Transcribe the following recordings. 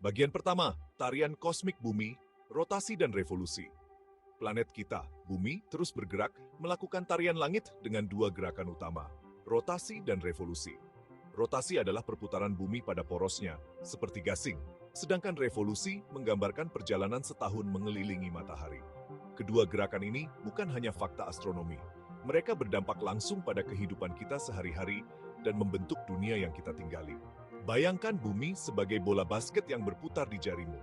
Bagian pertama, tarian kosmik bumi, rotasi dan revolusi. Planet kita, bumi, terus bergerak melakukan tarian langit dengan dua gerakan utama, rotasi dan revolusi. Rotasi adalah perputaran bumi pada porosnya, seperti gasing, sedangkan revolusi menggambarkan perjalanan setahun mengelilingi matahari. Kedua gerakan ini bukan hanya fakta astronomi, mereka berdampak langsung pada kehidupan kita sehari-hari dan membentuk dunia yang kita tinggali. Bayangkan bumi sebagai bola basket yang berputar di jarimu.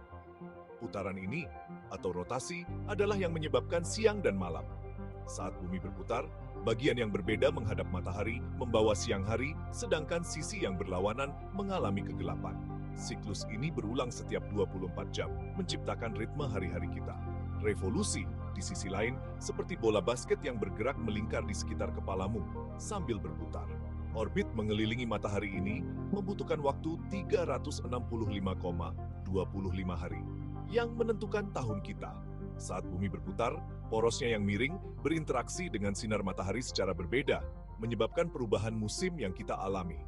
Putaran ini, atau rotasi, adalah yang menyebabkan siang dan malam. Saat bumi berputar, bagian yang berbeda menghadap matahari membawa siang hari, sedangkan sisi yang berlawanan mengalami kegelapan. Siklus ini berulang setiap 24 jam, menciptakan ritme hari-hari kita. Revolusi, di sisi lain, seperti bola basket yang bergerak melingkar di sekitar kepalamu sambil berputar. Orbit mengelilingi matahari ini membutuhkan waktu 365,25 hari, yang menentukan tahun kita. Saat bumi berputar, porosnya yang miring berinteraksi dengan sinar matahari secara berbeda, menyebabkan perubahan musim yang kita alami.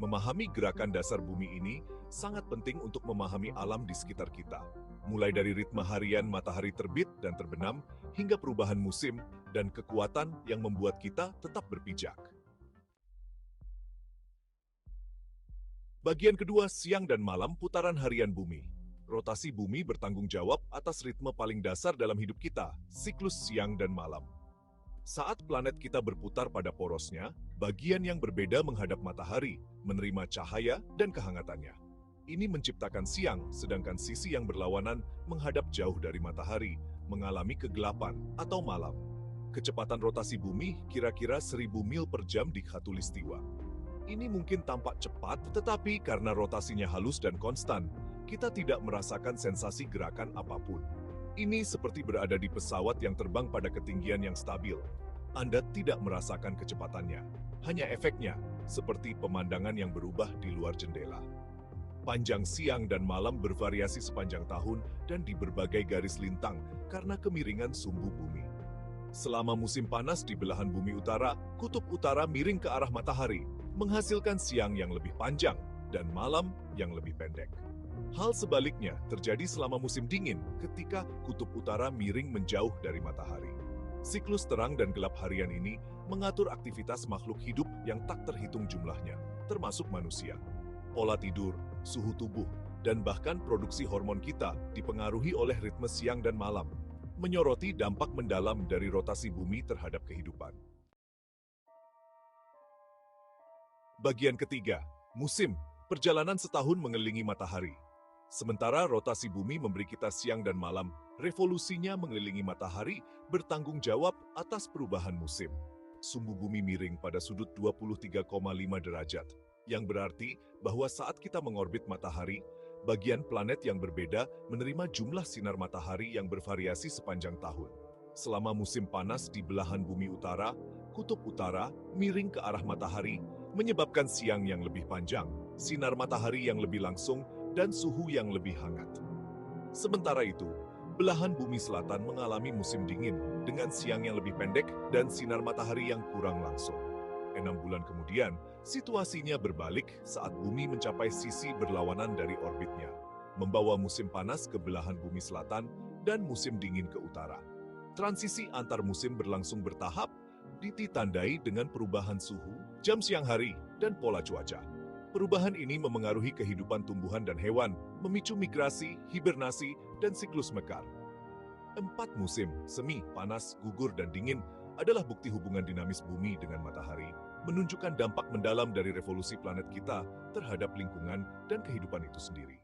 Memahami gerakan dasar bumi ini sangat penting untuk memahami alam di sekitar kita, mulai dari ritme harian matahari terbit dan terbenam, hingga perubahan musim dan kekuatan yang membuat kita tetap berpijak. Bagian kedua, siang dan malam putaran harian bumi. Rotasi bumi bertanggung jawab atas ritme paling dasar dalam hidup kita, siklus siang dan malam. Saat planet kita berputar pada porosnya, bagian yang berbeda menghadap matahari, menerima cahaya dan kehangatannya. Ini menciptakan siang, sedangkan sisi yang berlawanan menghadap jauh dari matahari, mengalami kegelapan atau malam. Kecepatan rotasi bumi kira-kira 1000 mil per jam di khatulistiwa. Ini mungkin tampak cepat, tetapi karena rotasinya halus dan konstan, kita tidak merasakan sensasi gerakan apapun. Ini seperti berada di pesawat yang terbang pada ketinggian yang stabil. Anda tidak merasakan kecepatannya, hanya efeknya, seperti pemandangan yang berubah di luar jendela. Panjang siang dan malam bervariasi sepanjang tahun dan di berbagai garis lintang karena kemiringan sumbu bumi. Selama musim panas di belahan bumi utara, kutub utara miring ke arah matahari, menghasilkan siang yang lebih panjang dan malam yang lebih pendek. Hal sebaliknya terjadi selama musim dingin ketika kutub utara miring menjauh dari matahari. Siklus terang dan gelap harian ini mengatur aktivitas makhluk hidup yang tak terhitung jumlahnya, termasuk manusia. Pola tidur, suhu tubuh, dan bahkan produksi hormon kita dipengaruhi oleh ritme siang dan malam, menyoroti dampak mendalam dari rotasi bumi terhadap kehidupan. Bagian ketiga, musim, perjalanan setahun mengelilingi matahari. Sementara rotasi bumi memberi kita siang dan malam, revolusinya mengelilingi matahari bertanggung jawab atas perubahan musim. Sumbu bumi miring pada sudut 23,5 derajat, yang berarti bahwa saat kita mengorbit matahari, bagian planet yang berbeda menerima jumlah sinar matahari yang bervariasi sepanjang tahun. Selama musim panas di belahan bumi utara, kutub utara miring ke arah matahari, menyebabkan siang yang lebih panjang, sinar matahari yang lebih langsung, dan suhu yang lebih hangat. Sementara itu, belahan bumi selatan mengalami musim dingin dengan siang yang lebih pendek dan sinar matahari yang kurang langsung. 6 bulan kemudian, situasinya berbalik saat bumi mencapai sisi berlawanan dari orbitnya, membawa musim panas ke belahan bumi selatan dan musim dingin ke utara. Transisi antar musim berlangsung bertahap, ditandai dengan perubahan suhu, jam siang hari, dan pola cuaca. Perubahan ini memengaruhi kehidupan tumbuhan dan hewan, memicu migrasi, hibernasi, dan siklus mekar. 4 musim, semi, panas, gugur, dan dingin, adalah bukti hubungan dinamis bumi dengan matahari, menunjukkan dampak mendalam dari revolusi planet kita terhadap lingkungan dan kehidupan itu sendiri.